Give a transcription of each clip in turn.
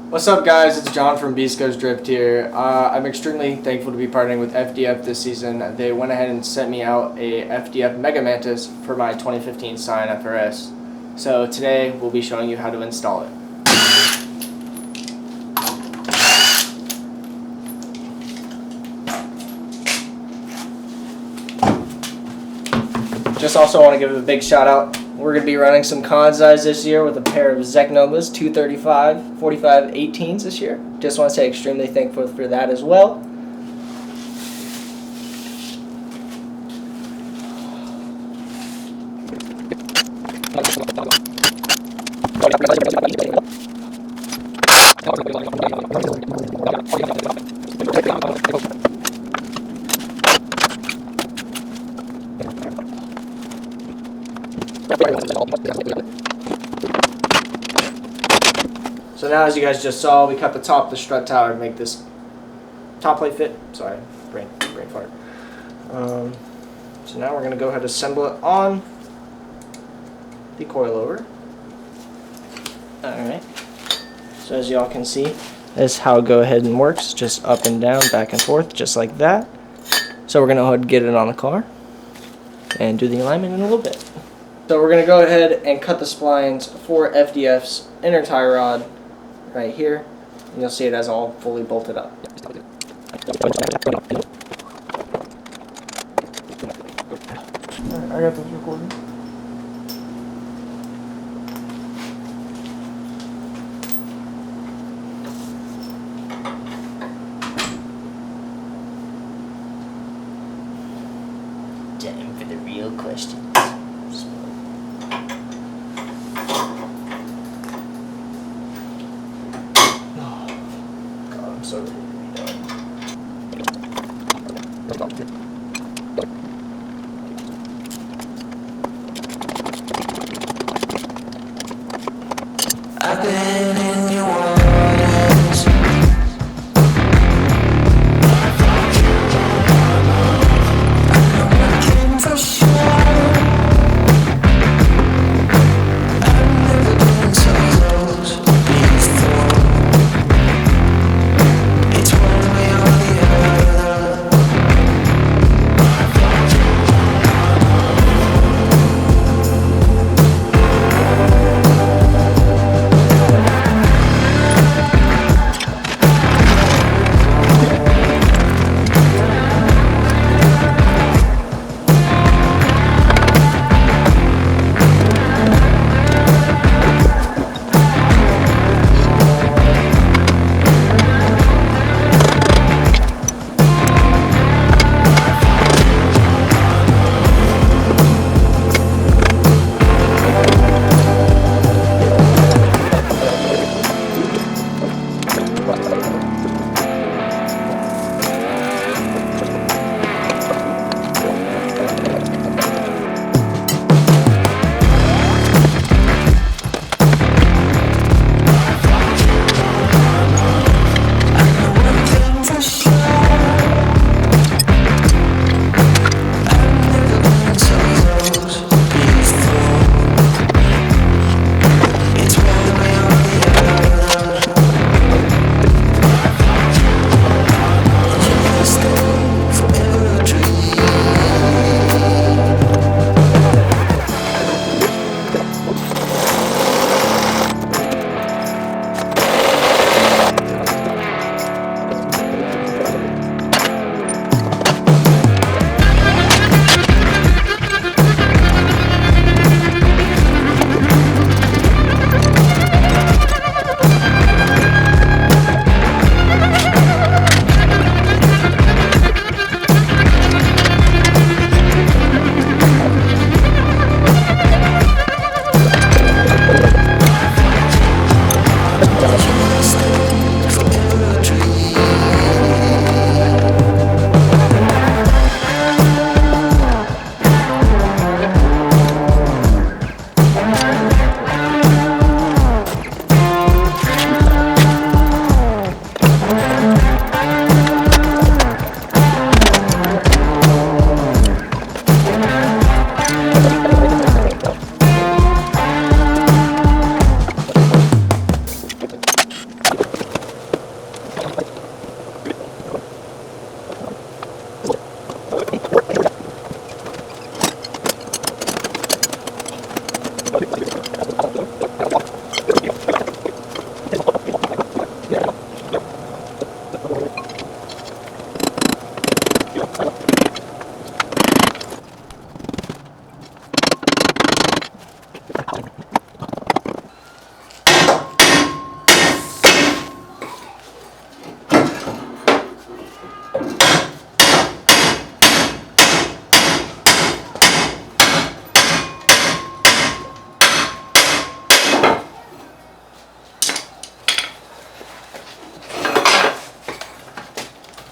What's up, guys? It's John from Beast Goes Drift here. I'm extremely thankful to be partnering with FDF this season. They went ahead and sent me out a FDF Mega Mantis for my 2015 Scion FRS. So today we'll be showing you how to install it. Just also want to give a big shout out. We're going to be running some Kansais this year with a pair of Zeknomas 235 45 18s this year. Just want to say extremely thankful for that as well. So now, as you guys just saw, we cut the top of the strut tower to make this top plate fit. Sorry, brain fart. So now we're going to go ahead and assemble it on the coilover. Alright, so as y'all can see, this is how go ahead and works, just up and down, back and forth, just like that. So we're going to go ahead and get it on the car and do the alignment in a little bit. So we're going to go ahead and cut the splines for FDF's inner tie rod right here, and you'll see it as all fully bolted up. I got this recording. Time for the real questions. So ready to be done. I've been in your waters. I'm looking for sure. I've never been so close before.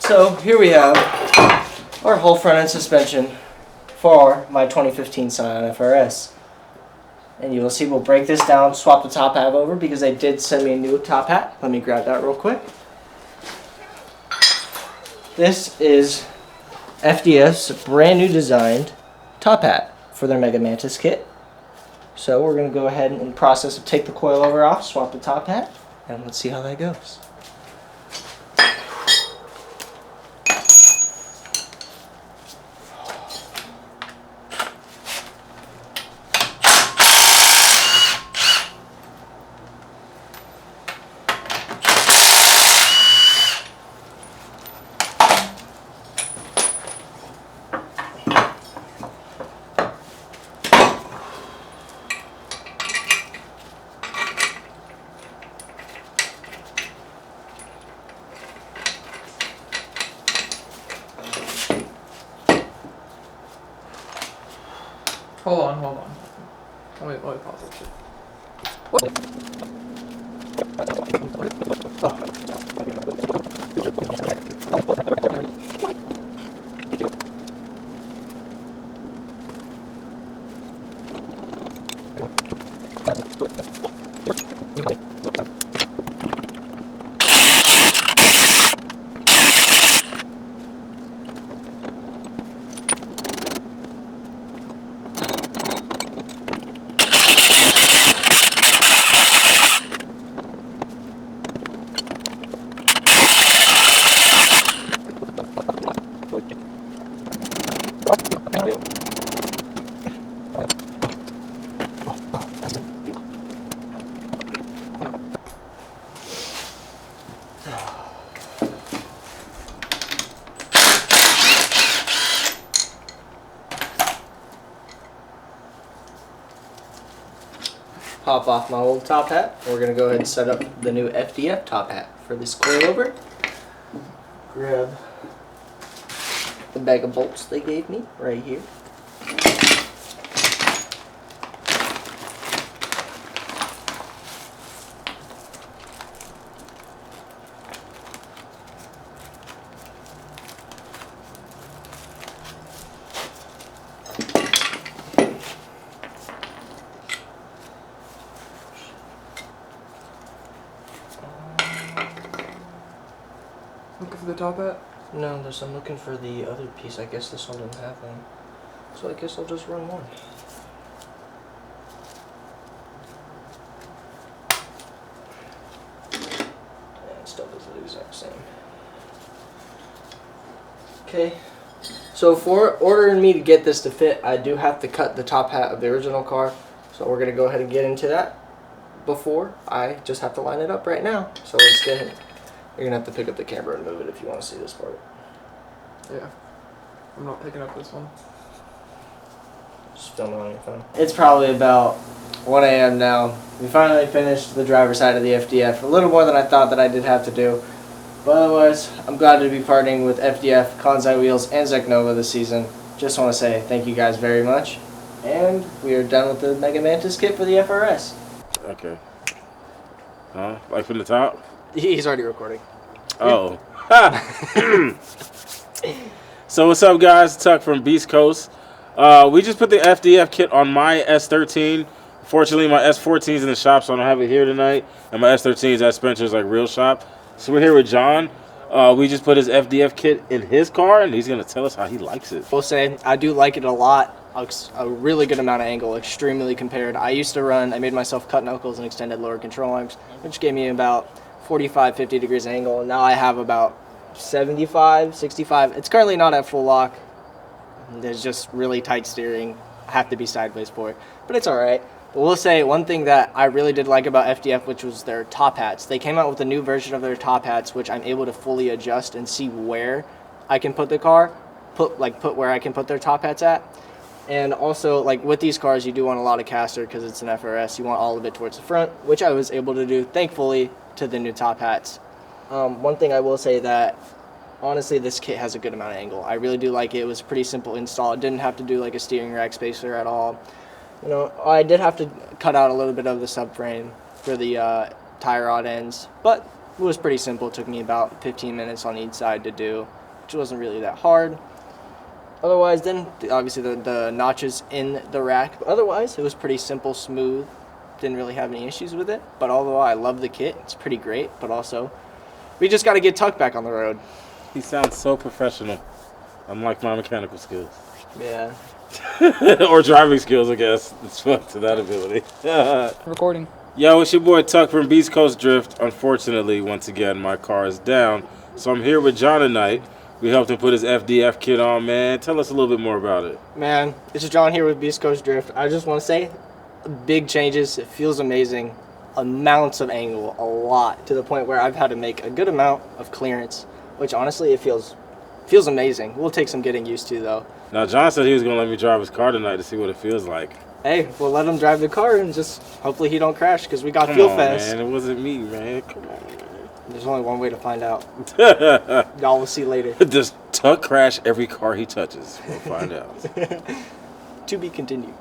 So here we have our whole front end suspension for my 2015 Scion FRS. And you will see we'll break this down, swap the top hat over because they did send me a new top hat. Let me grab that real quick. This is FDF's brand new designed top hat for their Mega Mantis kit. So we're going to go ahead and in the process of take the coilover off, swap the top hat, and let's see how that goes. Hold on. Let me pause this shit. What? Pop off my old top hat. We're going to go ahead and set up the new FDF top hat for this coilover. Grab the bag of bolts they gave me right here. Looking for the top hat? No, I'm looking for the other piece. I guess this one didn't have one. So I guess I'll just run one. And stuff is the exact same. Okay. So for ordering me to get this to fit, I do have to cut the top hat of the original car. So we're going to go ahead and get into that before I just have to line it up right now. So let's get it. You're going to have to pick up the camera and move it if you want to see this part. Yeah. I'm not picking up this one. Just film it on your phone. It's probably about 1 a.m. now. We finally finished the driver's side of the FDF. A little more than I thought that I did have to do. But otherwise, I'm glad to be partnering with FDF, Kansai Wheels, and Zeknova this season. Just want to say thank you guys very much. And we are done with the Mega Mantis kit for the FRS. Okay. Huh? Like from the top? He's already recording. Oh. So what's up, guys? Tuck from Beast Coast. We just put the FDF kit on my S13. Fortunately, my S14 is in the shop, so I don't have it here tonight. And my S13 is at Spencer's real shop. So we're here with John. We just put his FDF kit in his car, and he's going to tell us how he likes it. We'll say I do like it a lot. A really good amount of angle, extremely compared. I used to run, I made myself cut knuckles and extended lower control arms, which gave me about 45, 50 degrees angle. And now I have about 75, 65. It's currently not at full lock. There's just really tight steering. I have to be sideways for it, but it's all right. But we'll say one thing that I really did like about FDF, which was their top hats. They came out with a new version of their top hats, which I'm able to fully adjust and see where I can put the car, put where I can put their top hats at. And also, with these cars, you do want a lot of caster because it's an FRS. You want all of it towards the front, which I was able to do, thankfully, to the new top hats. One thing I will say that, honestly, this kit has a good amount of angle. I really do like it. It was a pretty simple install. It didn't have to do a steering rack spacer at all. You know, I did have to cut out a little bit of the subframe for the tie rod ends, but It was pretty simple. It took me about 15 minutes on each side to do, which wasn't really that hard. Otherwise, then, obviously the notches in the rack. But otherwise, it was pretty simple, smooth. Didn't really have any issues with it. But although I love the kit, it's pretty great. But also, we just got to get Tuck back on the road. He sounds so professional, unlike my mechanical skills. Yeah. Or driving skills, I guess. It's fun to that ability. Recording. Yo, it's your boy Tuck from Beast Coast Drift. Unfortunately, once again, my car is down. So I'm here with John tonight. We helped him put his FDF kit on, man. Tell us a little bit more about it. Man, it's John here with Beast Coast Drift. I just want to say, big changes. It feels amazing. Amounts of angle, a lot, to the point where I've had to make a good amount of clearance, which honestly, it feels amazing. We'll take some getting used to, though. Now, John said he was going to let me drive his car tonight to see what it feels like. Hey, we'll let him drive the car and just hopefully he don't crash because we got Come Fuel on, Fest. man. It wasn't me, man. Come on, There's only one way to find out. man. Y'all will see later. Does Tuck crash every car he touches? We'll find out. To be continued.